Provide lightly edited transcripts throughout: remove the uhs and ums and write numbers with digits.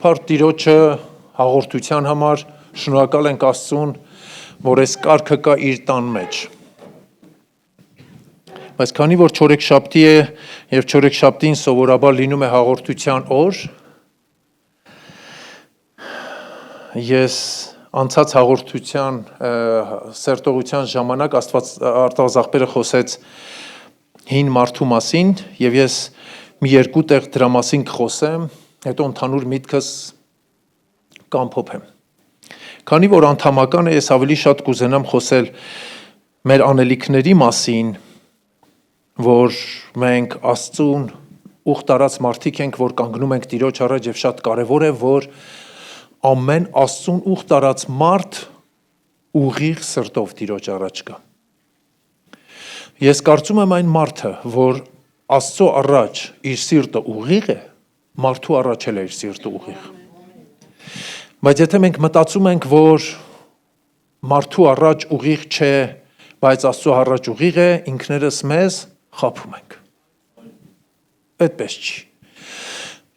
Աստղափառ Տիրոջը հաղորդության համար շնորհակալ ենք Աստծուն, որ այս կարգը կա իր տան մեջ։ Բայց քանի որ չորեքշաբթի է եւ չորեքշաբթին սովորաբար լինում է հաղորդության օր, ես անցած հաղորդության սերտողության ժամանակ Արտազաղբերը խոսեց հին մարդու մասին եւ ես մի երկու տեղ դրա մասին կխոսեմ, հետո ընդհանուր միտքս կամփոփեմ։ Քանի որ անդամական է, ես ավելի շատ կուզենամ խոսել մեր անելիքների մասին, որ մենք Աստծուն ուխտ արած մարդիկ ենք, որ կանգնում ենք Տիրոջ առաջ եւ շատ կարեւոր է, որ ամեն Աստծուն ուխտ արած մարդ ուղիղ սրտով Տիրոջ առաջ գա։ Ես կարծում եմ այն մարդը, որ Աստծո առաջ իր սիրտը ուղիղ է, մարդու առաջ էլ է իր սիրտը ուղիղ։ Բայց եթե մենք մտածում ենք, որ մարդու առաջ ուղիղ չէ, բայց Աստծո առաջ ուղիղ է, ինքներս մեզ խաբում ենք։ Այդպես չի։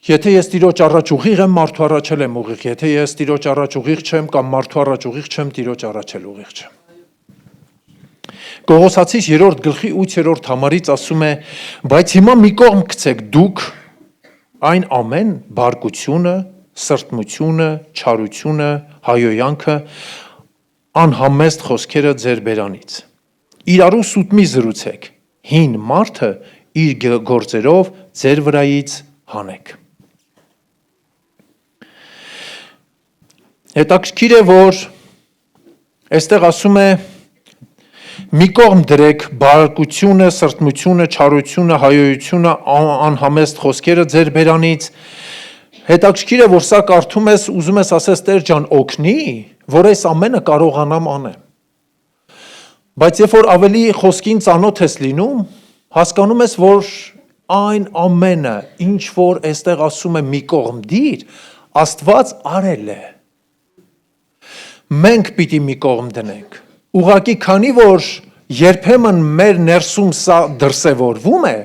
Եթե ես Տիրոջ առաջ ուղիղ եմ, մարդու առաջ էլ եմ ուղիղ։ Եթե ես Տիրոջ առաջ ուղիղ չեմ կամ մարդու առաջ ուղիղ չեմ, Տիրոջ առաջ էլ ուղիղ չեմ։ Կողոսացիս 3-րդ գլխի 8-րդ համարից ասում է. բայց հիմա մի կողմ գցեք դուք այն ամեն բարկությունը, սրտմությունը, չարությունը, հայոյանքը, անհամեստ խոսքերը ձեր բերանից։ Իրարու սուտ մի զրուցեք, հին մարդը իր գործերով ձեր վրայից հանեք։ Հետաքրքիր է, որ այստեղ ասում է մի կողմ դրեք բարկությունը, սրտմությունը, չարությունը, հայոյությունը, անհամեստ խոսքերը ձեր բերանից։ Հետաքրքիր է, որ սա կարդում ես, ուզում ես ասես Տեր ջան օգնի, որ այս ամենը կարողանամ անեմ։ Բայց երբ որ ավելի խոսքին ծանոթ ես լինում, հասկանում ես, որ այն ամենը, ինչ որ այստեղ ասում է մի կողմ դիր, Աստված արել է։ Մենք պիտի մի կողմ դնենք։ Ուղղակի քանի որ երբեմն մեր ներսում սա դրսևորվում է,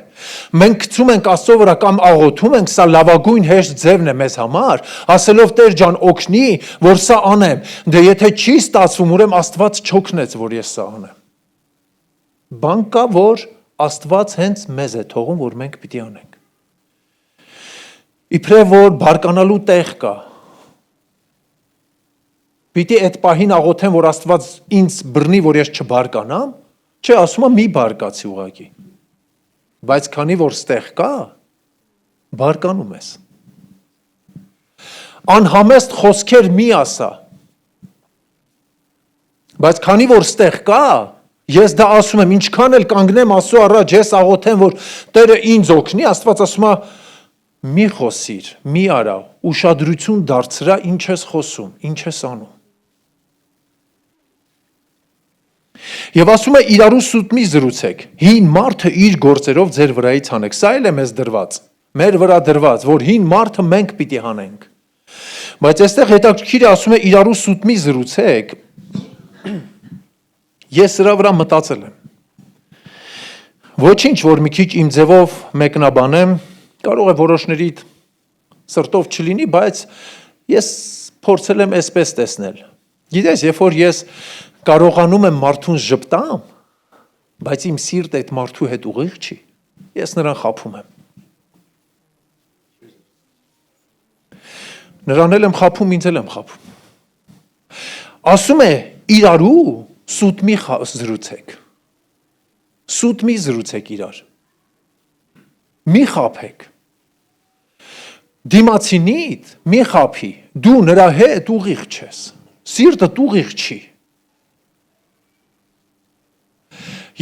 մենք գցում ենք Աստծո վրա կամ աղոթում ենք, սա լավագույն հեշտ ձևն է մեզ համար, ասելով Տեր ջան օգնի, որ սա անեմ։ Դե եթե չի ստացվում, ուրեմն Աստված չօգնեց, որ ես սա անեմ։ Բան կա, որ Աստված հենց մեզ է թողում, որ մենք պիտի անենք։ Իբրև որ բարկանալու տեղ կա։ Պիտի այդ պահին աղոթեմ, որ Աստված ինձ բռնի, որ ես չբարկանամ, չէ, ասում եմ մի բարկացի ուղղակի։ Բայց քանի որ ստեղ կա, բարկանում ես։ Անհամեստ խոսքեր մի ասա։ Բայց քանի որ ստեղ կա, ես դա ասում եմ, ինչքան էլ կանգնեմ Աստծո առաջ, ես աղոթեմ, որ Տերը ինձ օգնի, Աստված ասում է մի խոսիր, մի արա, ուշադրություն դարձրա ինչ ես խոսում, ինչ ես անում։ Եվ ասում է իրարու սուտ մի զրուցեք, հին մարդը իր գործերով ձեր վրայից հանեք, սա էլ է մեզ դրված, մեր վրա դրված, որ հին մարդը մենք պիտի հանենք, բայց այստեղ հետաքրքիր է ասում է իրարու սուտ մի զրուցեք, ես սրա վրա մտածել եմ, ոչինչ, որ մի քիչ իմ ձևով մեկնաբանեմ, կարող է որոշներիդ սրտով չլինի, բայց ես փորձել եմ այսպես տեսնել, գիտես, երբ որ ես կարողանում եմ մարդուն ժպտամ, բայց իմ սիրտը այդ մարդու հետ ուղիղ չի, ես նրան խաբում եմ։ Նրան էլ եմ խաբում, ինձ էլ եմ խաբում։ Ասում է իրարու սուտ մի զրուցեք։ Սուտ մի զրուցեք իրար։ Մի խաբեք։ Դիմացինիդ մի խաբի, դու նրա հետ ուղիղ չես, սիրտդ ուղիղ չի։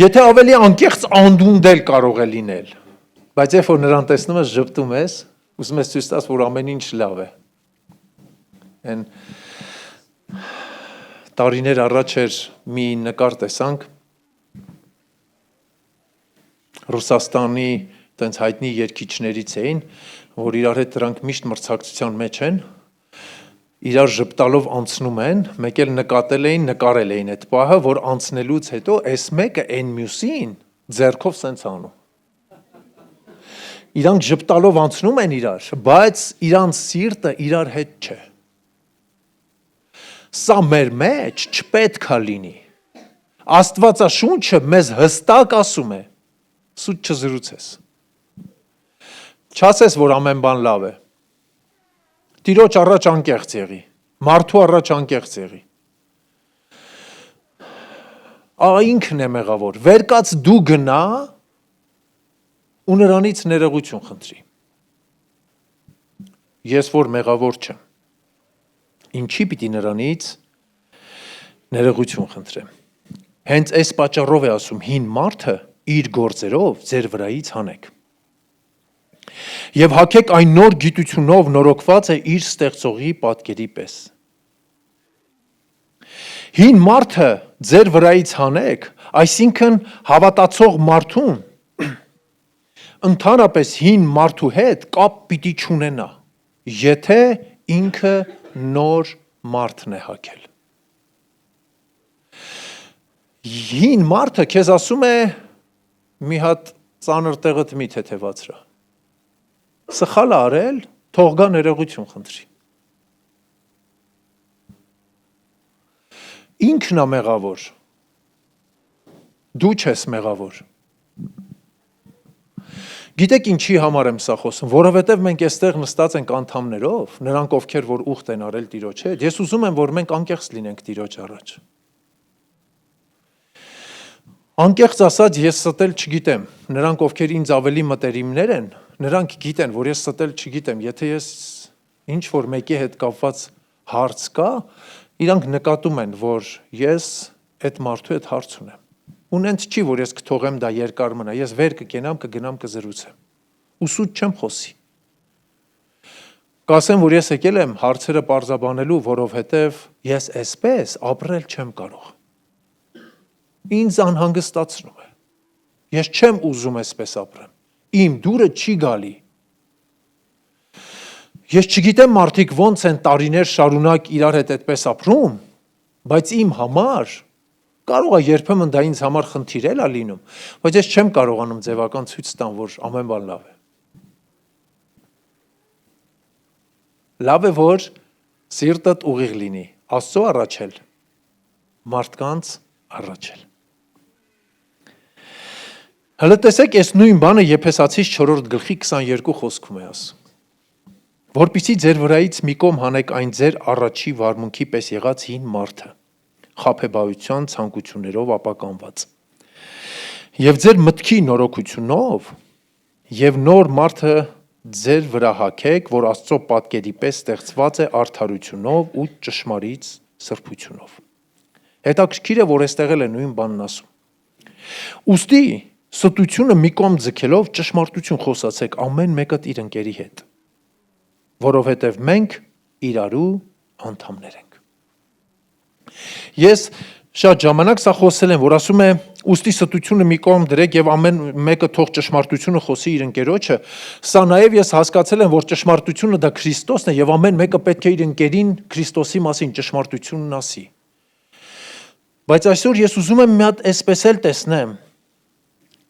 Եթե ավելի անկեղծ անդունդել կարող է լինել, բայց երբ որ նրան տեսնում ես ժպտում ես, ուզում ես ցույց տաս, որ ամեն ինչ լավ է։ Այն տարիներ առաջ էր մի նկար տեսանք Ռուսաստանի տենց հայտնի երգիչներից էին, որ իրար հետ դրանք միշտ մրցակցության մեջ են, իրար ժպտալով անցնում են, մեկ էլ նկատել էին, նկարել էին այդ պահը, որ անցնելուց հետո այս մեկը այն մյուսին ձեռքով սենց անում։ իրանք ժպտալով անցնում են իրար, բայց իրանց սիրտը իրար հետ չէ։ Սա մեր մեջ չպետք է լինի։ Աստվածաշունչը մեզ հստակ ասում է, սուտ չզրուցես։ Չասես, որ ամեն բան լավ է։ Տիրոջ առաջ անկեղծ եղի, մարդու առաջ անկեղծ եղի։ Ինքն է մեղավոր, վեր կաց դու գնա ու նրանից ներողություն խնդրի։ Ես որ մեղավոր չեմ, ինչի պիտի նրանից ներողություն խնդրեմ։ Հենց այս պատճառով է ասում հին մարդը իր գործերով ձեր վրայից հանեք։ Եվ հագեք այն նոր գիտությունով նորոգված է իր ստեղծողի պատկերի պես։ Հին մարդը ձեր վրայից հանեք, այսինքն հավատացող մարդուն ընդհանրապես հին մարդու հետ կապ պիտի չունենա, եթե ինքը նոր մարդն է հագել։ Հին մարդը քեզ ասում է մի հատ ծանր տեղդ մի թեթևացրա։ Սխալ արել, թող գա ներողություն խնդրի։ Ինքն է մեղավոր։ Դու չես մեղավոր։ Գիտեք ինչի համար եմ սա խոսում, որովհետև մենք այստեղ նստած ենք անդամներով, նրանք ովքեր որ ուխտ են արել Տիրոջ հետ, ես ուզում եմ, որ մենք անկեղծ լինենք Տիրոջ առաջ։ Անկեղծ ասած ես ստել չգիտեմ, նրանք ովքեր ինձ ավելի մտերիմներ են, նրանք գիտեն, որ ես ստել չգիտեմ, եթե ես ինչ որ մեկի հետ կապված հարց կա, իրանք նկատում են, որ ես այդ մարդու հետ հարց ունեմ։ Ու նենց չի, որ ես կթողեմ դա երկար մնա, ես վեր կգնամ, կգնամ կզրուցեմ։ Ու սուտ չեմ խոսի։ Կասեմ, որ ես եկել եմ հարցերը պարզաբանելու, որովհետև ես այսպես ապրել չեմ կարող։ Ինձ անհանգստացնում է։ Ես չեմ ուզում այսպես ապրեմ։ Իմ դուրը չի գալի։ Ես չգիտեմ մարդիկ ոնց են տարիներ շարունակ իրար հետ այդպես ապրում, բայց իմ համար կարող է երբեմն դա ինձ համար խնդիր է լինում, բայց ես չեմ կարողանում ձևական ցույց տամ, որ ամեն բան լավ է։ Լավ է, որ սիրտդ ուղիղ լինի, Աստծո առաջել, մարդկանց առաջել։ Հələ տեսեք, այս նույն բանը Եփեսացիս 4 գլխի 22 խոսքում է ասում։ Որպեսզի ձեր վրայից մի կողմ հանեք այն ձեր առաջի վարմունքի պես եղած հին մարդը, խաբեբայության ցանկություններով ապականված։ Եվ ձեր մտքի նորոգությունով եւ նոր մարդը ձեր վրա հագեք, որ Աստծո պատկերի պես ստեղծված է արդարությունով ու ճշմարիտ սրբությունով։ Հետաքրքիր է, որ այստեղ էլ է նույն բանն ասում։ Ուստի ստությունը մի կողմ ձգելով ճշմարտություն խոսացեք ամեն մեկը իր ընկերի հետ, որովհետև մենք իրարու անդամներ ենք։ Ես շատ ժամանակ սա խոսել եմ, որ ասում է ուստի ստությունը մի կողմ դրեք եւ ամեն մեկը թող ճշմարտությունը խոսի իր ընկերոջը, սա նաեւ ես հասկացել եմ, որ ճշմարտությունը դա Քրիստոսն է եւ ամեն մեկը պետք է իր ընկերին Քրիստոսի մասին ճշմարտությունն ասի։ Բայց այսօր ես ուզում եմ մի հատ այսպես էլ տեսնեմ։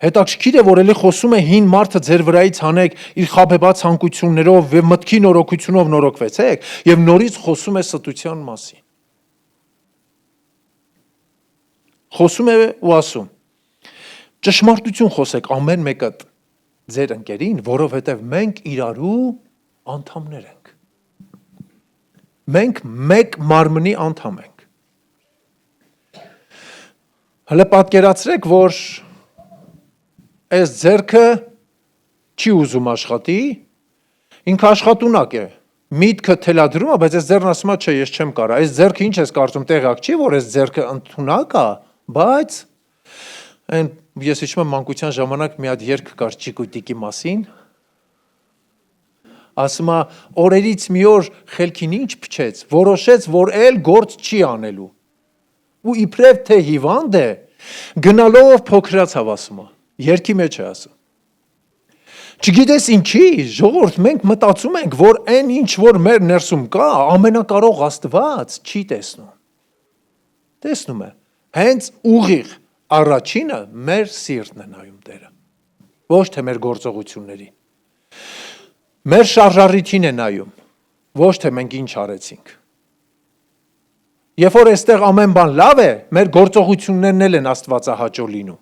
Հետաքրքիր է, որ էլի խոսում է հին մարդը ձեր վրայից հանեք իր խաբեբաց ցանկություններով եւ մտքի նորոգությունով նորոգվեցեք եւ նորից խոսում է ստության մասին։ Խոսում է ու ասում. ճշմարտություն խոսեք ամեն մեկը ձեր ընկերին, որովհետեւ մենք իրարու անդամներ ենք։ Մենք մեկ մարմնի անդամ ենք։ Հələ պատկերացրեք, որ այս ձեռքը չի ուզում աշխատի, ինքը աշխատունակ է, միտքը թելադրում է, բայց այս ձեռն ասում է, չէ, ես չեմ կարա, այս ձեռքը ինչ ես կարծում, տեղակ չի, որ այս ձեռքը ընդունակ է, բայց ես հիշում եմ մանկության ժամանակ մի հատ երգ կար Ճիկուտիկի մասին, ասում է, օրերից մի օր խելքին ինչ փչեց, որոշեց, որ էլ գործ չի անելու, ու իբրև թե հիվանդ է, գնալով փոքրացավ ասում է, երգի մեջ է ասում։ Չգիտես ինչի, ժողովուրդ, մենք մտածում ենք, որ այն ինչ որ մեր ներսում կա, ամենակարող Աստված չի տեսնում։ Տեսնում է, հենց ուղիղ առաջինը մեր սիրտն է նայում Տերը, ոչ թե մեր գործողություններին։ Մեր շարժառիթին է նայում, ոչ թե մենք ինչ արեցինք։ Երբ որ այստեղ ամեն բան լավ է, մեր գործողություններն էլ են աստվածահաճո լինում։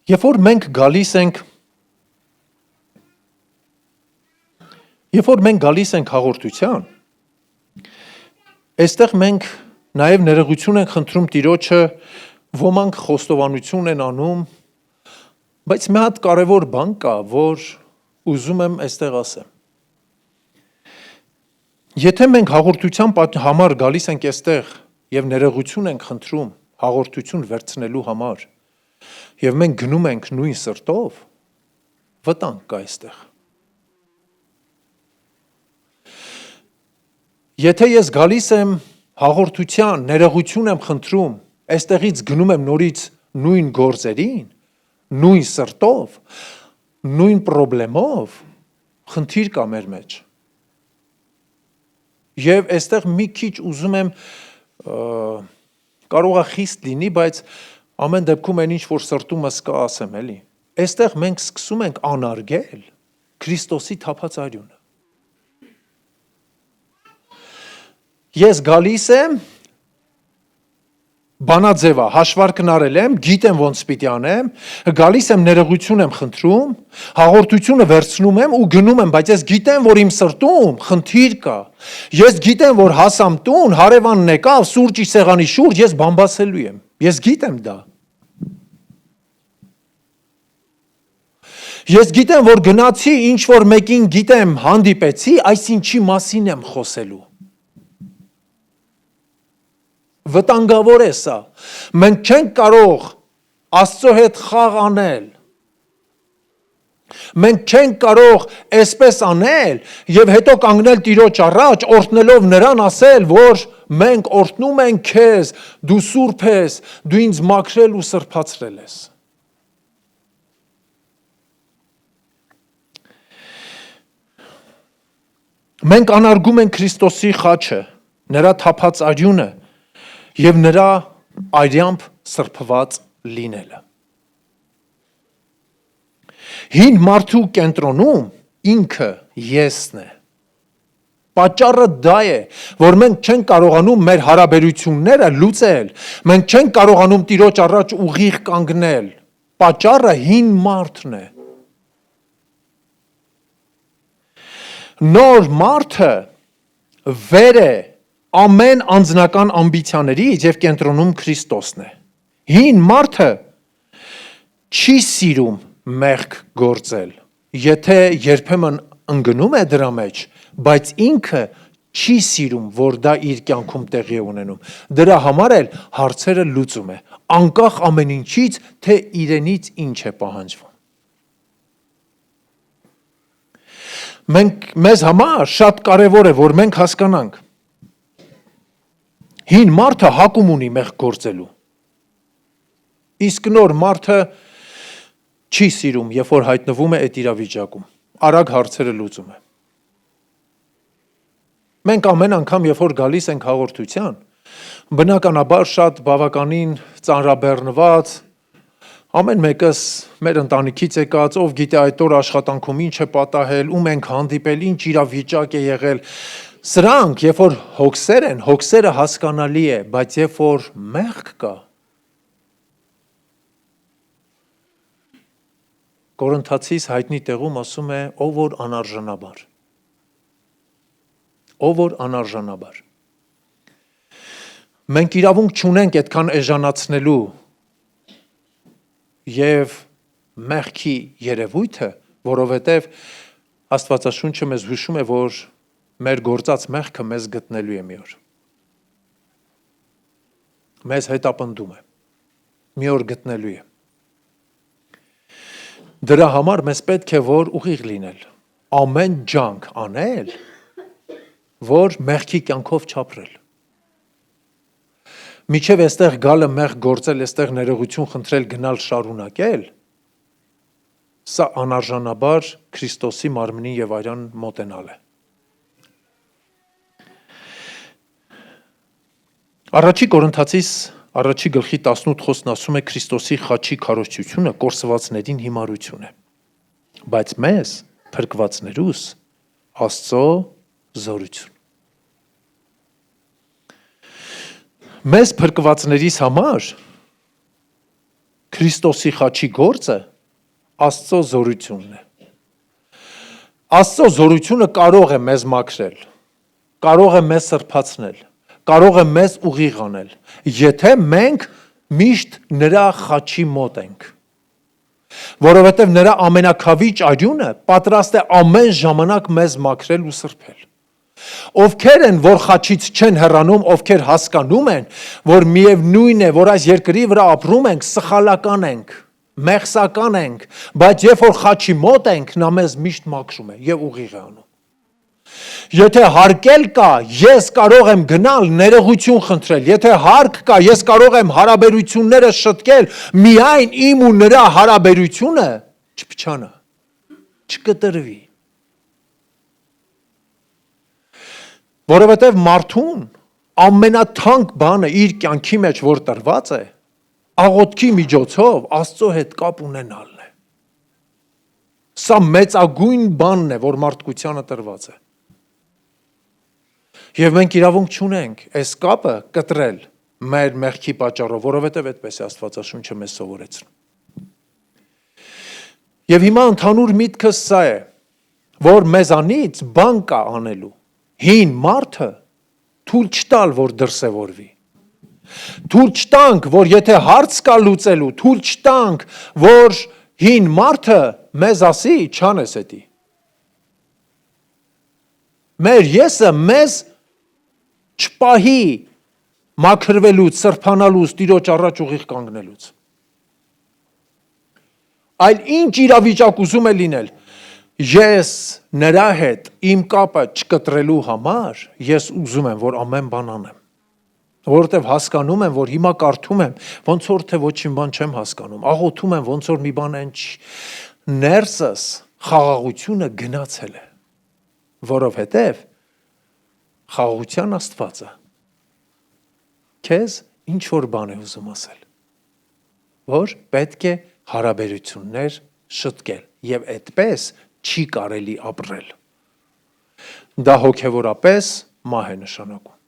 Երբ որ մենք գալիս ենք հաղորդության, այստեղ մենք նաև ներողություն ենք խնդրում Տիրոջը, ոմանք խոստովանություն են անում, բայց մի հատ կարևոր բան կա, որ ուզում եմ այստեղ ասեմ։ Եթե մենք հաղորդության համար գալիս ենք այստեղ եւ ներողություն ենք խնդրում հաղորդություն վերցնելու համար, եւ մենք գնում ենք նույն սրտով, վտանգ կա այստեղ։ Եթե ես գալիս եմ հաղորդության, ներողություն եմ խնդրում, այստեղից գնում եմ նորից նույն գործերին, նույն սրտով, նույն պրոբլեմով, խնդիր կա մեր մեջ։ Եվ այստեղ մի քիչ ուզում եմ, կարող է խիստ լինի, բայց ամեն դեպքում այն ինչ որ սրտումս կա ասեմ, էլի։ Այստեղ մենք սկսում ենք անարգել Քրիստոսի թափած արյունը։ Ես գալիս եմ, բանաձևա, հաշվարկն արել եմ, գիտեմ ոնց պիտի անեմ, գալիս եմ ներողություն եմ խնդրում, հաղորդությունը վերցնում եմ ու գնում եմ, բայց ես գիտեմ, որ իմ սրտում խնդիր կա։ Ես գիտեմ, որ հասամ տուն, հարևանն եկավ, սուրճի սեղանի շուրջ, ես բամբասելու եմ։ Ես գիտեմ դա։ Ես գիտեմ, որ գնացի, ինչ որ մեկին գիտեմ, հանդիպեցի, այսինչի մասին եմ խոսելու։ Վտանգավոր է սա։ Մենք չենք կարող Աստծո հետ խաղ անել։ Մենք չենք կարող այսպես անել եւ հետո կանգնել Տիրոջ առաջ, օրհնելով նրան ասել, որ մենք օրհնում ենք քեզ, դու սուրբ ես, դու ինձ մաքրել ու սրբացրել ես։ Մենք անարգում ենք Քրիստոսի խաչը, նրա թափած արյունը եւ նրա արյամբ սրբված լինելը։ Հին մարդու կենտրոնում ինքը եսն է։ Պատճառը դա է, որ մենք չենք կարողանում մեր հարաբերությունները լուծել, մենք չենք կարողանում Տիրոջ առաջ ուղիղ կանգնել։ Պատճառը հին մարդն է։ Նոր մարդը վեր է ամեն անձնական ամբիցիաներից եւ կենտրոնում Քրիստոսն է։ Հին մարդը չի սիրում մեղք գործել, եթե երբեմն ընկնում է դրա մեջ, բայց ինքը չի սիրում, որ դա իր կյանքում տեղի է ունենում։ Դրա համար էլ հարցերը լուծում է, անկախ ամեն ինչից, թե իրենից ինչ է պահանջվում։ Մեզ համար շատ կարևոր է, որ մենք հասկանանք, հին մարդը հակում ունի մեղք գործելու։ Իսկ նոր մարդը չի սիրում, երբ որ հայտնվում է այդ իրավիճակում, արագ հարցերը լուծում է։ Մենք ամեն անգամ, երբ որ գալիս ենք հաղորդության, բնականաբար շատ բավականին ծանրաբեռնված, ամեն մեկս մեր ընտանիքից եկած, ով գիտե այդ օր աշխատանքում ինչ է պատահել, ում ենք հանդիպել, ինչ իրավիճակ է եղել, սրանք, երբ որ հոգսեր են, հոգսերը հասկանալի է, բայց երբ որ մեղք կա, Կորինթացիս հայտնի տեղում ասում է, ով որ անարժանաբար։ Ով որ անարժանաբար։ Մենք իրավունք չունենք այդքան էժանացնելու եւ մեղքի երևույթը, որովհետեւ Աստվածաշունչը մեզ հուշում է, որ մեր գործած մեղքը մեզ գտնելու է մի օր։ Մեզ հետապնդում է։ Մի օր գտնելու է։ Դրա համար մեզ պետք է որ ուղիղ լինել, ամեն ջանք անել, որ մեղքի կյանքով չապրել։ Միջև այստեղ գալը մեղք գործել, այստեղ ներողություն խնդրել, գնալ շարունակել, սա անարժանաբար Քրիստոսի մարմնին եւ արյան մոտենալ է։ Առաջի Կորինթացիս առաջի գլխի 18 խոսքն ասում է Քրիստոսի խաչի քարոզչությունը կորսվածներին հիմարություն է, բայց մեզ փրկվածներուս Աստծո զորություն։ Մեզ փրկվածներիս համար Քրիստոսի խաչի գործը Աստծո զորությունն է։ Աստծո զորությունը կարող է մեզ մաքրել, կարող է մեզ սրբացնել, կարող է մեզ ուղիղ անել, եթե մենք միշտ նրա խաչի մոտ ենք, որովհետև նրա ամենակավիճ արյունը պատրաստ է ամեն ժամանակ մեզ մաքրել ու սրբել։ Ովքեր են, որ խաչից չեն հեռանում, ովքեր հասկանում են, որ միևնույն է, որ այս երկրի վրա ապրում ենք, սխալական ենք, մեղսական ենք, բայց երբ որ խաչի մոտ ենք, նա մեզ միշտ մաքրում է եւ ուղիղ է անում։ Եթե հարկել կա, ես կարող եմ գնալ ներողություն խնդրել, եթե հարկ կա, ես կարող եմ հարաբերությունները շտկել, միայն իմ ու նրա հարաբերությունը չփչանա, չկտրվի։ Որովհետև մարդուն ամենաթանկ բանը իր կյանքի մեջ որ տրված է, աղոթքի միջոցով Աստծո հետ կապ ունենալն է։ Սա մեծագույն բանն է, որ մարդկությանը տրված է։ Եվ մենք իրավունք չունենք այս կապը կտրել մեր մեղքի պատճառով, որովհետև այդպես է Աստվածաշունչը մեզ սովորեցնում։ Եվ հիմա ընդհանուր միտքս սա է, որ մեզանից բան կա անելու։ Հին մարդը թույլ չտալ, որ դրսևորվի։ Թույլ չտանք, որ եթե հարց կա լուծելու, թույլ չտանք, որ հին մարդը մեզ ասի, չանես էդի։ Մեր եսը մեզ չպահի մաքրվելուց, սրբանալուց, Տիրոջ առաջ ուղիղ կանգնելուց։ Այլ ինչ իրավիճակ ուզում է լինել, ես նրա հետ իմ կապը չկտրելու համար, ես ուզում եմ, որ ամեն բան անեմ, որովհետև հասկանում եմ, որ հիմա կարդում եմ, ոնց որ թե ոչինչ բան չեմ հասկանում, աղոթում եմ, ոնց որ մի բան են ներսս խաղաղությունը գնացել է, որովհետև խաղաղության Աստվածը քեզ ինչ որ բան է ուզում ասել, որ պետք է հարաբերություններ շտկել եւ այդպես չի կարելի ապրել։ Դա հոգևորապես մահ է նշանակում։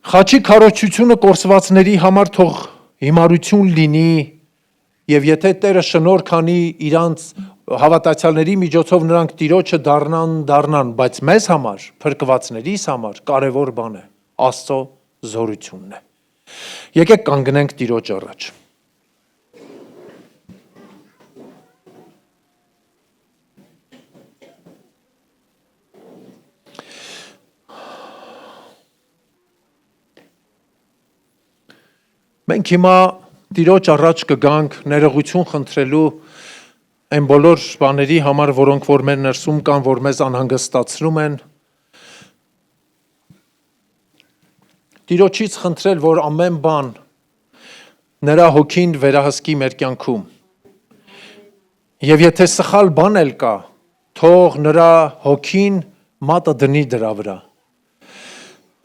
Խաչի քարոզչությունը կորսվածների համար թող հիմարություն լինի եւ եթե Տերը շնորհ քանի իրանց հավատացյալների միջոցով նրանք Տիրոջը դառնան, բայց մեզ համար, փրկվածներիս համար կարևոր բան է Աստծո զորությունն է։ Եկեք կանգնենք Տիրոջ առաջ։ Մենք հիմա Տիրոջ առաջ կգանք ներողություն խնդրելու այն բոլոր բաների համար, որոնք որ մեր ներսում կան, որ մեզ անհանգստացնում են։ Տիրոջից խնդրել, որ ամեն բան նրա հոգին վերահսկի մեր կյանքում։ Եվ եթե սխալ բան էլ կա, թող նրա հոգին մատը դնի դրա վրա։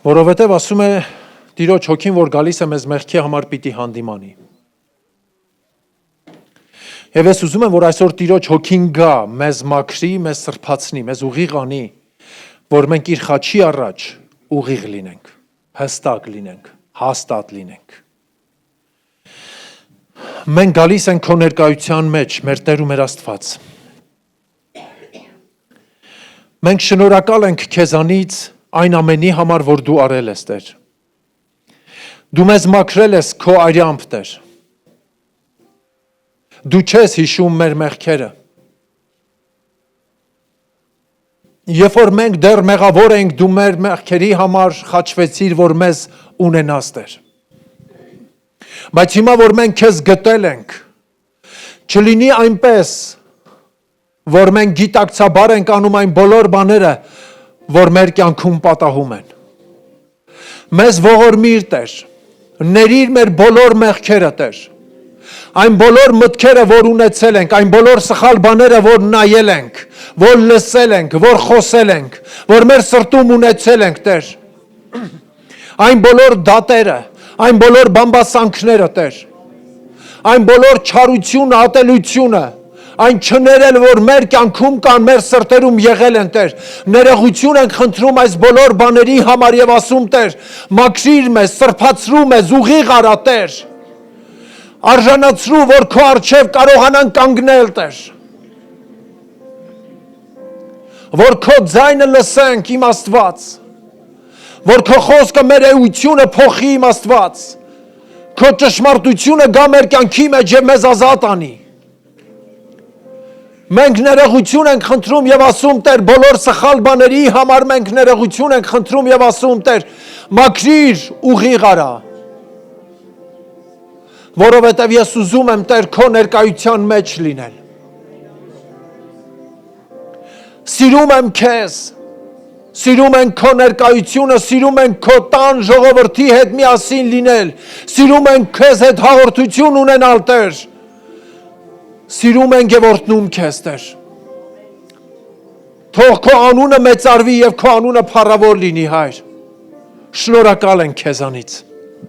Որովհետև ասում է Տիրոջ հոգին, որ գալիս է մեզ մեղքի համար պիտի հանդիմանի։ Եվ ես ուզում եմ, որ այսօր Տիրոջ հոգին գա, մեզ մաքրի, մեզ սրբացնի, մեզ ուղիղ անի, որ մենք իր խաչի առաջ ուղիղ լինենք, հստակ լինենք, հաստատ լինենք։ Մենք գալիս ենք քո ներկայության մեջ, մեր Տեր ու մեր Աստված։ Մենք շնորհակալ ենք քեզանից այն ամենի համար, որ դու արել ես, Տեր։ Դու մեզ մաքրել ես քո արյամբ, Տեր։ Դու չես հիշում մեր մեղքերը։ Երբ որ մենք դեռ մեղավոր ենք, դու մեր մեղքերի համար խաչվեցիր, որ մեզ ունենաս, Տեր։ Բայց հիմա, որ մենք քեզ գտել ենք, չլինի այնպես, որ մենք գիտակցաբար ենք անում այն բոլոր բաները, որ մեր կյանքում պատահում են։ Մեզ ողորմիր, Տեր, ներիր մեր բոլոր մեղքերը, Տեր, այն բոլոր մտքերը, որ ունեցել ենք, այն բոլոր սխալ բաները, որ նայել ենք, որ լսել ենք, որ խոսել ենք, որ մեր սրտում ունեցել ենք, Տեր, Այն բոլոր դատերը, այն բոլոր բամբասանքները, Տեր, այն բոլոր չարությունը, ատելությունը, այն չներել, որ մեր կյանքում կան, մեր սրտերում եղել են, Տեր, ներողություն ենք խնդրում այս բոլոր բաների համար եւ ասում, Տեր, մաքրիր մեզ, սրբացրու մեզ, ուղիղ արա, Տեր, արժանացրու, որ քո առջև կարողանան կանգնել, Տեր, որ քո ձայնը լսենք, իմ Աստված, որ քո խոսքը մեր էությունը փոխի, իմ Աստված, քո ճշմարտությունը գա մեր կյանքի մեջ եւ մեզ ազատ անի։ Մենք ներողություն ենք խնդրում եւ ասում, Տեր, բոլոր սխալ բաների համար մենք ներողություն ենք խնդրում եւ ասում, Տեր, մաքրիր, ուղիղ արա։ Որովհետեւ ես ուզում եմ, Տեր, քո ներկայության մեջ լինել։ Սիրում եմ քեզ, սիրում ենք քո ներկայությունը, սիրում ենք քո տան ժողովրդի հետ միասին լինել, սիրում ենք քեզ հետ հաղորդություն ունենալ, Տեր, սիրում ենք եւ օրհնում քեզ, Տեր, թող քո անունը մեծարվի եւ քո անունը փառավոր լինի, Հայր, շնորհակալ ենք քեզանից։